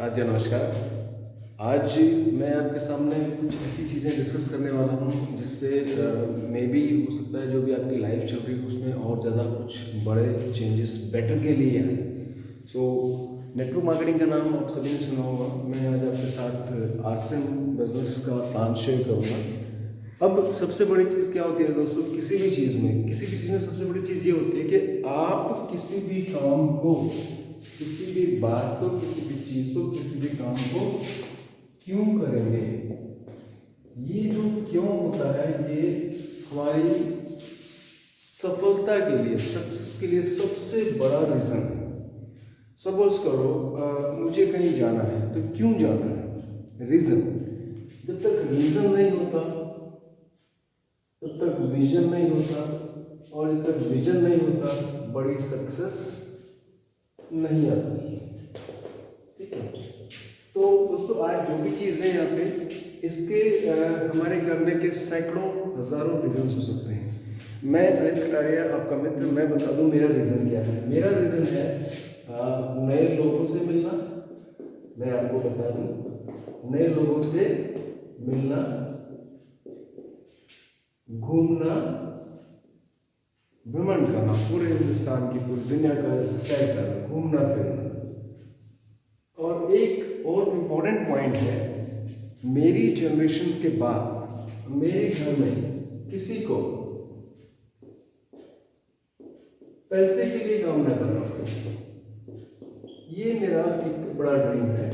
साथियों नमस्कार। आज मैं आपके सामने कुछ ऐसी चीज़ें डिस्कस करने वाला हूँ जिससे मे बी हो सकता है जो भी आपकी लाइफ चल रही है उसमें और ज़्यादा कुछ बड़े चेंजेस बेटर के लिए आए। सो नेटवर्क मार्केटिंग का नाम आप सभी ने सुना होगा। मैं आज आपके साथ आरसिम बिजनेस का प्लान शेयर करूँगा। अब सबसे बड़ी चीज़ क्या होती है दोस्तों, किसी भी चीज़ में सबसे बड़ी चीज़ ये होती है कि आप किसी भी काम को, किसी भी बात को, किसी भी चीज़ को, किसी भी काम को क्यों करेंगे। ये जो क्यों होता है ये हमारी सफलता के लिए, सक्सेस के लिए सबसे बड़ा रीज़न है। सपोज करो मुझे कहीं जाना है तो क्यों जाना है, रीज़न। जब तक रीज़न नहीं होता तब तक विजन नहीं होता, और जब तक विजन नहीं होता बड़ी सक्सेस नहीं आती। ठीक है, तो दोस्तों आज जो भी चीज़ है यहाँ पे इसके हमारे करने के सैकड़ों हजारों रीजंस हो सकते हैं। मैं अनिल कटारिया आपका मित्र, मैं बता दूं मेरा रीज़न क्या है। मेरा रीज़न है नए लोगों से मिलना। मैं आपको बता दूं, नए लोगों से मिलना, घूमना, भ्रमण करना, पूरे हिंदुस्तान की, पूरी दुनिया का सैर करना, घूमना फिरना। और एक और इम्पोर्टेंट पॉइंट है, मेरी जनरेशन के बाद मेरे घर में किसी को पैसे के लिए काम ना करना पड़े। ये मेरा एक बड़ा ड्रीम है,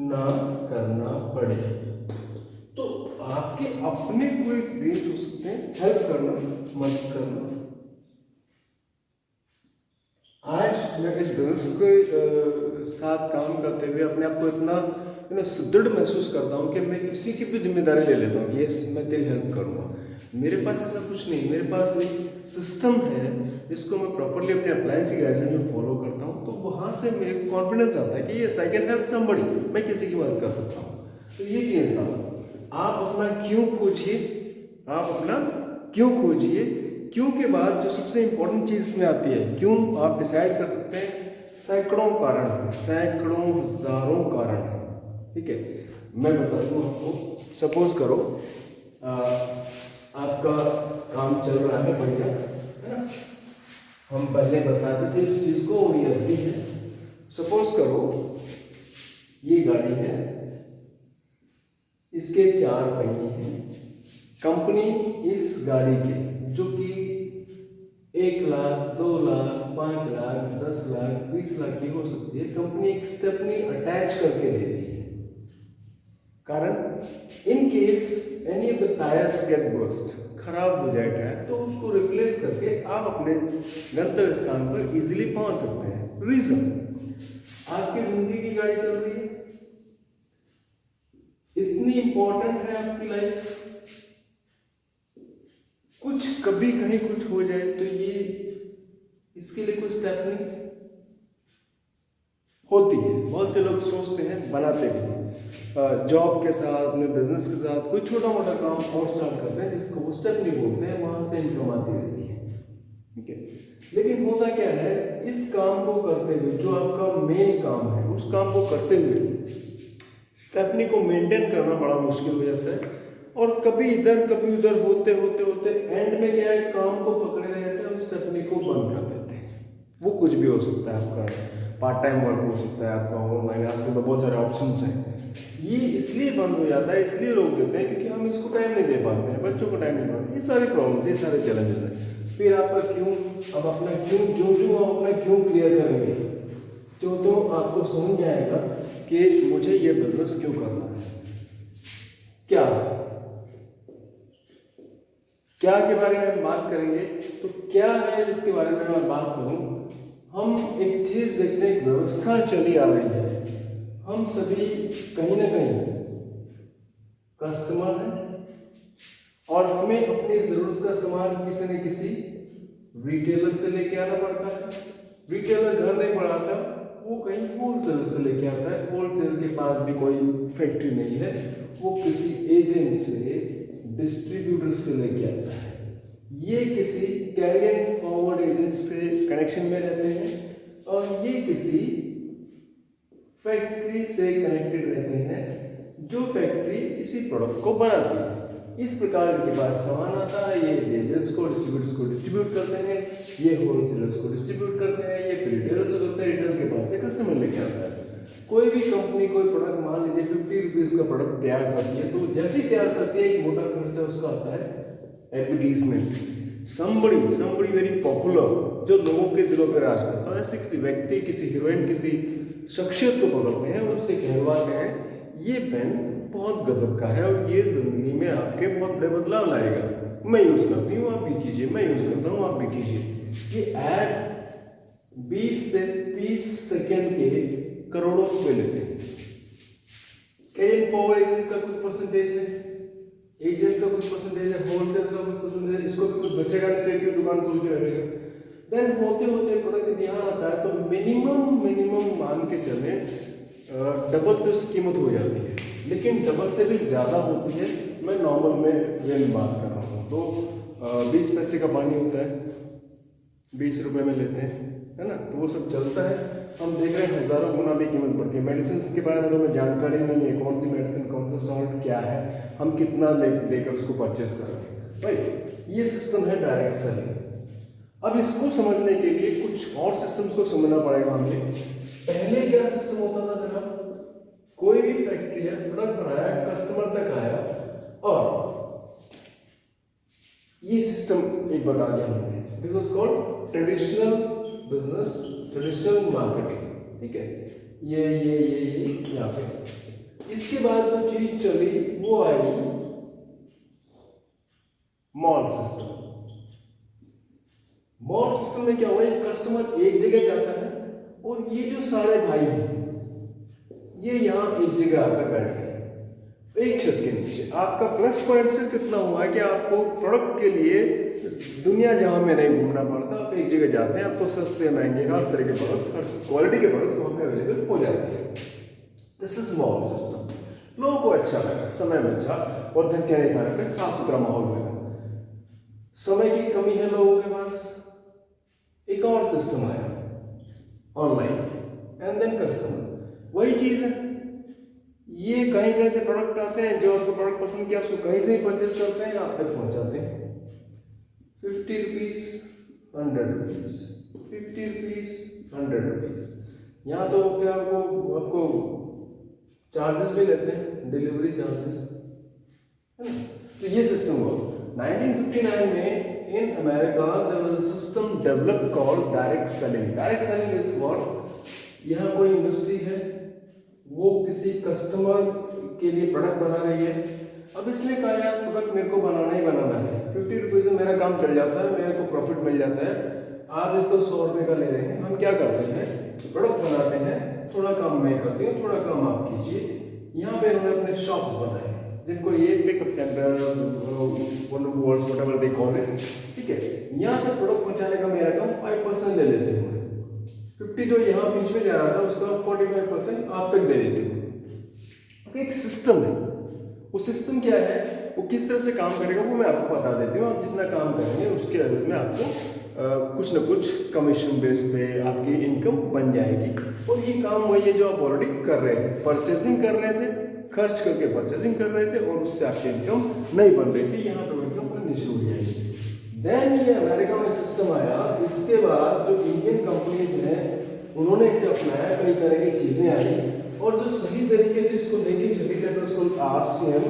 ना करना पड़े। तो आपके अपने कोई ड्रीम्स हो सकते हैं, हेल्प करना, मदद करना। आज मैं इस बिजनेस के साथ काम करते हुए अपने आप को इतना सुदृढ़ महसूस करता हूँ कि मैं किसी की भी जिम्मेदारी ले लेता हूँ। यस, मैं तेरी हेल्प करूँगा। मेरे पास ऐसा कुछ नहीं, मेरे पास एक सिस्टम है जिसको मैं प्रॉपरली अपने अप्लायंस की गाइडलाइन में फॉलो करता हूँ। तो वहाँ से मेरे को कॉन्फिडेंस आता है कि yes I can help somebody, मैं किसी की मदद कर सकता हूँ। तो ये चीज़ आप अपना क्यों खोजिए, आप अपना क्यों खोजिए। क्यों के बाद जो सबसे इंपॉर्टेंट चीज़ में आती है, क्यों आप डिसाइड कर सकते हैं। सैकड़ों कारण हैं, सैकड़ों हजारों कारण हैं। ठीक है, मैं बता दूँ आपको। सपोज करो आपका काम चल रहा है बढ़िया, है ना। हम पहले बताते थे इस चीज़ को, और ये अभी है। सपोज करो ये गाड़ी है, इसके 4 पहिए हैं। कंपनी इस गाड़ी के, जो कि 1 लाख, 2 लाख, 5 लाख, 10 लाख, 20 लाख की हो सकती है, कंपनी एक स्टेपनी अटैच करके देती है। कारण in case any of the tyres get burst, खराब हो जाए टायर, तो उसको रिप्लेस करके आप अपने गंतव्य स्थान पर इजीली पहुंच सकते हैं। रीजन, आपकी जिंदगी की गाड़ी चल रही है, इतनी इंपॉर्टेंट है आपकी लाइफ। कुछ कभी कहीं कुछ हो जाए तो ये इसके लिए कोई स्टेप नहीं होती है। बहुत से लोग सोचते हैं, बनाते भी हैं, जॉब के साथ, अपने बिजनेस के साथ कोई छोटा मोटा काम और स्टार्ट करते हैं जिसको वो स्टेप नहीं बोलते हैं, वहां से इनकम आती रहती है। ठीक है, लेकिन होता क्या है, इस काम को करते हुए, जो आपका मेन काम है, उस काम को करते हुए स्टेपनी को मेंटेन करना बड़ा मुश्किल हो जाता है। और कभी इधर कभी उधर होते होते होते एंड में क्या है, काम को पकड़े रहते हैं और स्टेपनी को बंद कर देते हैं। वो कुछ भी हो सकता है, आपका पार्ट टाइम वर्क हो सकता है, आपका ऑनलाइन, आजकल तो बहुत सारे ऑप्शंस हैं। ये इसलिए बंद हो जाता है, इसलिए रोक देते हैं क्योंकि हम इसको टाइम नहीं दे पाते हैं, बच्चों को टाइम नहीं दे पाते। ये सारे प्रॉब्लम्स, ये सारे चैलेंजेस हैं। फिर आपका क्यों, अब अपना क्यों, जो आप अपना क्यों क्लियर करेंगे तो आपको समझ में आएगा कि मुझे ये बिजनेस क्यों करना है। क्या क्या के बारे में हम बात करेंगे, तो क्या है जिसके बारे में मैं बात करूं। हम एक चीज देखते हैं, एक व्यवस्था चली आ रही है। हम सभी कहीं ना कहीं कस्टमर हैं, और हमें अपनी जरूरत का सामान किसी न किसी रिटेलर से लेके आना पड़ता है। रिटेलर घर नहीं बढ़ाता, वो कहीं होलसेल से लेके आता है। होलसेल के पास भी कोई फैक्ट्री नहीं है, वो किसी एजेंट से, डिस्ट्रीब्यूटर से लेके आता है। ये किसी कैरियर फॉरवर्ड एजेंट से कनेक्शन में रहते हैं, और ये किसी फैक्ट्री से कनेक्टेड रहते हैं जो फैक्ट्री इसी प्रोडक्ट को बनाती है। इस प्रकार इनके पास सामान आता है, ये एजेंट्स को डिस्ट्रीब्यूट करते हैं, ये होलसेलर्स को डिस्ट्रीब्यूट करते हैं, ये रिटेलर्स को करते हैं, रिटेलर के पास से कस्टमर लेके आता है। कोई भी कंपनी कोई प्रोडक्ट मान लीजिए 50 रुपीज़ का प्रोडक्ट तैयार करती है, तो जैसे ही तैयार करती है एक मोटा खर्चा उसका आता है एडवर्टीजमेंट। समबड़ी वेरी पॉपुलर जो लोगों के दिलों पर राज करता है, किसी व्यक्ति, किसी हीरोइन, किसी शख्सियत को पकड़ते हैं और उससे कहलवाते हैं ये पेन बहुत गजब का है और ये जिंदगी में आपके बहुत बड़े बदलाव लाएगा, मैं यूज़ करती हूँ आप भी कीजिए, मैं यूज़ करता हूँ आप भी कीजिए। ये ऐड 20 से 30 सेकेंड के करोड़ों रुपए लेते हैं। कैरिंग पावर एजेंट्स का कुछ परसेंटेज है, एजेंट्स का कुछ परसेंटेज है, होलसेल का कुछ परसेंटेज है, इसको भी कुछ बचेगा नहीं तो क्यों दुकान खोल के रहेगा। देन होते होते प्रोडक्ट यहाँ आता है तो मिनिमम मान के चले डबल तो इसकी कीमत हो जाती है, लेकिन डबल से भी ज़्यादा होती है। मैं नॉर्मल में वे बात कर रहा हूँ तो 20 पैसे का पानी होता है 20 रुपये में लेते हैं, है ना, तो वो सब चलता है। हम देख रहे हैं हज़ारों गुना भी कीमत बढ़ती है। मेडिसिन के बारे में तो हमें जानकारी नहीं है, कौन सी मेडिसिन, कौन सा सॉल्ट क्या है, हम कितना देकर उसको परचेस करेंगे भाई। ये सिस्टम है डायरेक्ट सेलिंग। अब इसको समझने के लिए कुछ और सिस्टम्स को समझना पड़ेगा हमें। पहले क्या सिस्टम होता था जनाब, कोई भी फैक्ट्री है, प्रोडक्ट बनाया, कस्टमर तक आया और ये सिस्टम एक बता दिया हमने, this was called traditional business, traditional marketing, ठीक है, ये यहाँ पे। इसके बाद जो चीज चली वो आई मॉल सिस्टम। मॉल सिस्टम में क्या हुआ, एक कस्टमर एक जगह जाता है और ये जो सारे भाई हैं ये यहाँ एक जगह आकर बैठ गए एक छत के नीचे। आपका प्लस पॉइंट सिर्फ इतना हुआ है कि आपको प्रोडक्ट के लिए दुनिया जहाँ में नहीं घूमना पड़ता, आप एक जगह जाते हैं, आपको सस्ते महंगे हर तरह के प्रोडक्ट्स, हर क्वालिटी के प्रोडक्ट्स वहाँ पे अवेलेबल हो जाते हैं। This is mall system. लोगों को अच्छा लगा, समय बचा और धन कहने खाने पर साफ सुथरा माहौल मिला। समय की कमी है लोगों के पास, एक और सिस्टम आया ऑनलाइन एंड देन कस्टमर। वही चीज है, ये कहीं से प्रोडक्ट आते हैं, जो आपको प्रोडक्ट पसंद किया उसको कहीं से ही परचेस करते हैं, आप तक पहुंचाते हैं। 50 रुपीज 100 रुपीज, 50 रुपीज 100 रुपीज। यहाँ तो क्या आपको चार्जेस भी लेते हैं, डिलीवरी चार्जेस, है ना। तो ये सिस्टम हुआ 1959 में। In America, there was a system developed called direct selling. Direct selling is what? यहाँ कोई इंडस्ट्री है, वो किसी कस्टमर के लिए प्रोडक्ट बना रही है। अब इसने कहा यार प्रोडक्ट मेरे को बनाना ही बनाना है, 50 रुपीज़ में मेरा काम चल जाता है, मेरे को प्रॉफिट मिल जाता है। आप इसको 100 रुपये का ले रहे हैं, हम क्या करते हैं, प्रोडक्ट बनाते हैं, थोड़ा काम मैं करती हूँ, थोड़ा काम आप कीजिए। यहाँ पे उन्होंने अपने शॉप्स बनाए जिनको ये pickup centres, whatever they call it, ठीक है। यहाँ तक प्रोडक्ट पहुँचाने का मेरा काम 5% ले लेते हैं, 50 जो यहाँ बीच में जा रहा था उसका 45% आप तक दे देते हो। एक सिस्टम है, वो सिस्टम क्या है, वो किस तरह से काम करेगा वो मैं आपको बता देती हूँ। आप जितना काम करेंगे उसके एवज में आपको कुछ ना कुछ कमीशन बेस पे आपकी इनकम बन जाएगी। और ये काम वही है जो आप ऑलरेडी कर रहे थे, परचेसिंग कर रहे थे, खर्च करके परचेसिंग कर रहे थे और उससे आपकी इनकम नहीं बन रही थी, यहाँ पर इनकम बननी शुरू हो जाएगी। देन ये अमेरिका में सिस्टम आया। इसके बाद जो इंडियन कंपनीज हैं उन्होंने इसे अपनाया, कई तरह की चीज़ें आई और जो सही तरीके से इसको लेके चली जाए तो उसको RCM,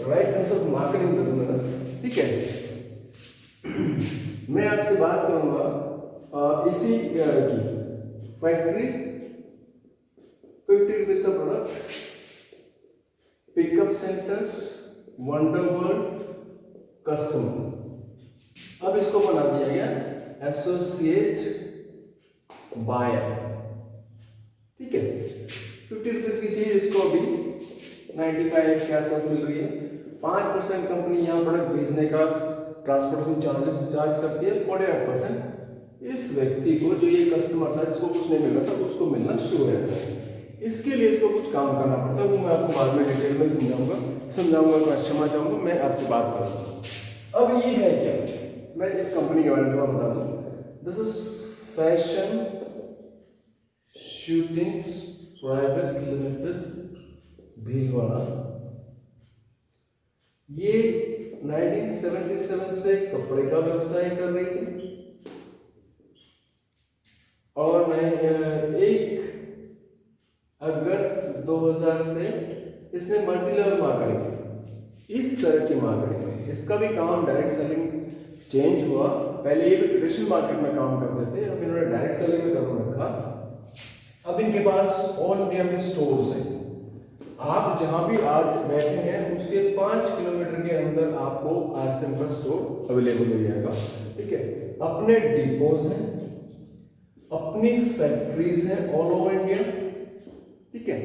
right concept marketing business, ठीक है। मैं आपसे बात करूंगा इसी की फैक्ट्री, 50 रुपीज का product, pickup centres, wonder world, customer. अब इसको बना दिया गया एसोसिएट बायर, ठीक है। 50 रुपीज की चीज इसको अभी 95 के आसपास मिल रही है। 5% कंपनी यहाँ प्रोडक्ट भेजने का ट्रांसपोर्टेशन चार्जेस चार्ज करती है, 45% इस व्यक्ति को जो ये कस्टमर था जिसको कुछ नहीं मिल रहा था उसको मिलना शुरू रहता है। इसके लिए इसको कुछ काम करना पड़ता है, वो मैं आपको बाद में डिटेल में समझाऊंगा, मैं क्षमा चाहूँगा, मैं आपसे बात करूँगा। अब ये है क्या, मैं इस कंपनी के बारे में बता दूँ। This is fashion shootings subscriber kilometre Bhilwara. ये 1977 से कपड़े का व्यवसाय कर रही है और 1 अगस्त 2000 से इसने मल्टी लेवल मार्केटिंग, इस तरह की मार्केटिंग में इसका भी काम डायरेक्ट सेलिंग चेंज हुआ। पहले ये भी ट्रेडिशनल मार्केट में काम करते थे, अब इन्होंने डायरेक्ट सेलिंग में कर रखा। अब इनके पास ऑल इंडिया में स्टोर्स हैं। आप जहां भी आज बैठे हैं उसके 5 किलोमीटर के अंदर आपको आरसीएम का स्टोर अवेलेबल हो जाएगा। ठीक है, अपने डिपोज हैं, अपनी फैक्ट्रीज हैं ऑल ओवर इंडिया। ठीक है,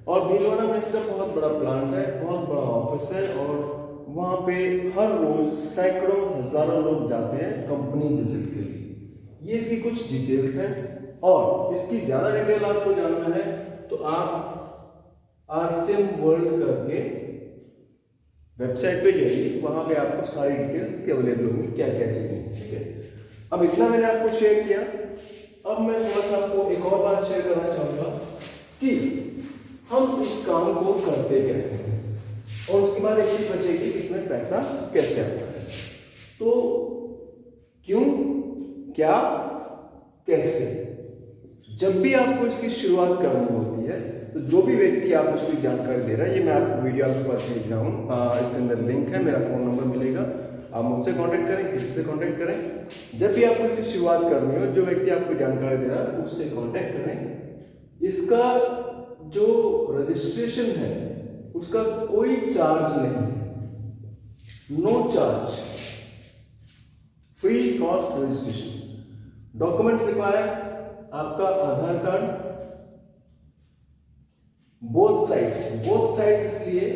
और भीलवाड़ा में इसका बहुत बड़ा प्लांट है, बहुत बड़ा ऑफिस है और वहाँ पे हर रोज सैकड़ों हजारों लोग जाते हैं कंपनी विजिट के लिए। ये इसकी कुछ डिटेल्स हैं और इसकी ज़्यादा डिटेल आपको जानना है तो आप आरसीएम वर्ल्ड करके वेबसाइट पे जाइए, वहाँ पे आपको सारी डिटेल्स अवेलेबल होंगी, क्या क्या चीज़ें। ठीक है, अब इतना मैंने आपको शेयर किया। अब मैं थोड़ा सा आपको एक और बात शेयर करना चाहूँगा कि हम इस काम को करते कैसे हैं और उसके बाद एक चीज बचेगी, इसमें पैसा कैसे आता है। तो क्यों, क्या, कैसे, जब भी आपको इसकी शुरुआत करनी होती है तो जो भी व्यक्ति आप उसकी जानकारी दे रहा है, ये मैं आपको वीडियो आपके पास भेज रहा हूँ, इसके अंदर लिंक है, मेरा फ़ोन नंबर मिलेगा, आप मुझसे कांटेक्ट करें, किसी से कांटेक्ट करें। जब भी आपको इसकी शुरुआत करनी हो, जो व्यक्ति आपको जानकारी दे रहा है उससे कांटेक्ट करें। इसका जो रजिस्ट्रेशन है उसका कोई चार्ज नहीं है, no charge, free cost registration. Documents required, आपका आधार कार्ड, बोथ साइड्स इसलिए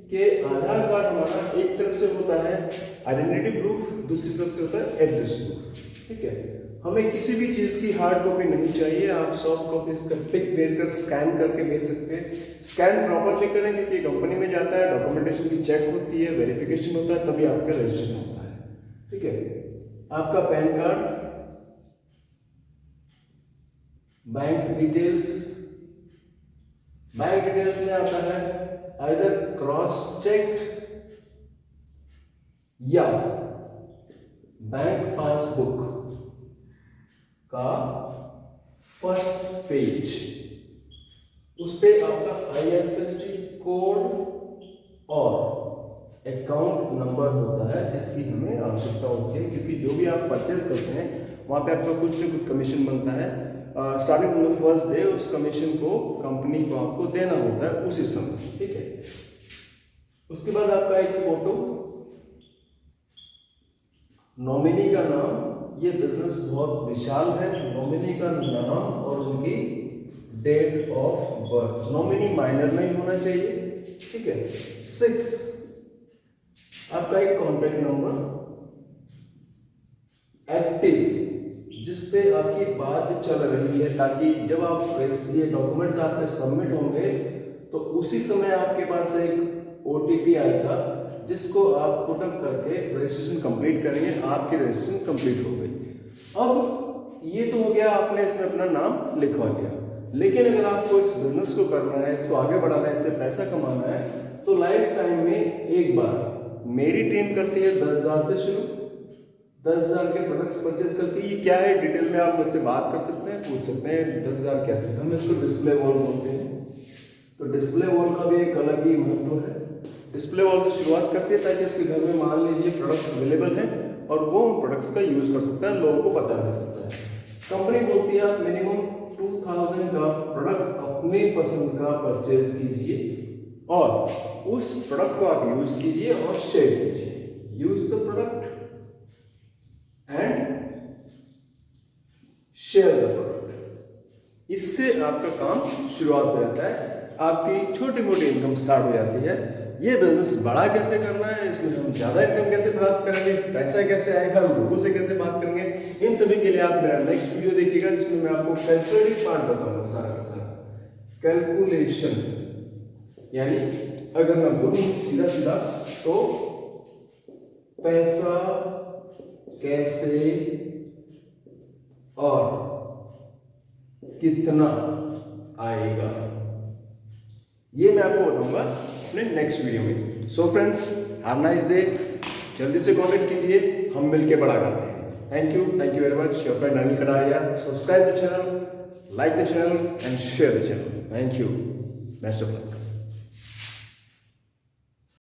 कि आधार कार्ड हमारा एक तरफ से होता है आइडेंटिटी प्रूफ, दूसरी तरफ से होता है एड्रेस प्रूफ। ठीक है, हमें किसी भी चीज़ की हार्ड कॉपी नहीं चाहिए, आप सॉफ्ट कॉपी इसका पिक भेजकर स्कैन करके भेज सकते हैं। स्कैन प्रॉपरली करें क्योंकि कंपनी में जाता है, डॉक्यूमेंटेशन की चेक होती है, वेरिफिकेशन होता है, तभी आपका रजिस्ट्रेशन होता है। ठीक है, आपका पैन कार्ड, बैंक डिटेल्स में आता है आइदर क्रॉस चेक्ड या बैंक पासबुक का फर्स्ट पेज, उस पे आपका IFSC कोड और अकाउंट नंबर होता है जिसकी हमें आवश्यकता होती है, क्योंकि जो भी आप परचेज करते हैं वहाँ पे आपका कुछ न कुछ कमीशन बनता है। Starting from the first day उस कमीशन को कंपनी को आपको देना होता है उसी समय। ठीक है, उसके बाद आपका एक फोटो, नॉमिनी का नाम, ये बिजनेस बहुत विशाल है, नॉमिनी का नाम और उनकी date of birth, nominee minor नहीं होना चाहिए। ठीक है, 6 आपका एक कॉन्टैक्ट नंबर एक्टिव जिसपे आपकी बात चल रही है, ताकि जब आप ये डॉक्यूमेंट्स आपके सबमिट होंगे तो उसी समय आपके पास एक OTP आएगा जिसको आप पुटअप करके रजिस्ट्रेशन कंप्लीट करेंगे, आपकी रजिस्ट्रेशन कंप्लीट हो गई। अब ये तो हो गया, आपने इसमें अपना नाम लिखवा लिया, लेकिन अगर आपको इस बिजनेस को करना है, इसको आगे बढ़ाना है, इससे पैसा कमाना है, तो लाइफ टाइम में एक बार मेरी टीम करती है 10,000 से शुरू, 10,000 के प्रोडक्ट्स परचेज करती है। ये क्या है डिटेल में आप मुझसे बात कर सकते हैं, पूछ सकते हैं 10,000 कैसे, हम इसको डिस्प्ले वॉल बोलते हैं। तो डिस्प्ले वॉल का भी एक अलग ही महत्व है। डिस्प्ले वॉल से शुरुआत करती है ताकि उसके घर में मान लीजिए प्रोडक्ट्स अवेलेबल हैं और वो उन प्रोडक्ट्स का यूज कर सकता है, लोगों को बता भी सकता है। कंपनी बोलती है आप मिनिमम 2000 का प्रोडक्ट अपनी पसंद का परचेज कीजिए और उस प्रोडक्ट को आप यूज कीजिए और शेयर कीजिए। Use the product and share the product. इससे आपका काम शुरुआत हो जाता है, आपकी छोटी मोटी इनकम स्टार्ट हो जाती है। ये बिजनेस बड़ा कैसे करना है, इसमें हम ज़्यादा इनकम कैसे प्राप्त करेंगे, पैसा कैसे आएगा, लोगों से कैसे बात करेंगे, इन सभी के लिए आप मेरा नेक्स्ट वीडियो देखिएगा जिसमें मैं आपको कैलकुलेटिव पार्ट बताऊंगा सारा का सारा। कैलकुलेशन यानी अगर मैं बोलूँ सीधा सीधा तो पैसा कैसे और कितना आएगा, ये मैं आपको बताऊंगा अपने नेक्स्ट वीडियो में। So friends, have nice day, जल्दी से कॉन्टेक्ट कीजिए, हम मिलके बड़ा करते हैं। Thank you very much, your friend Anil Kataria. Subscribe the channel, like the channel and share the channel. Thank you. Best of luck.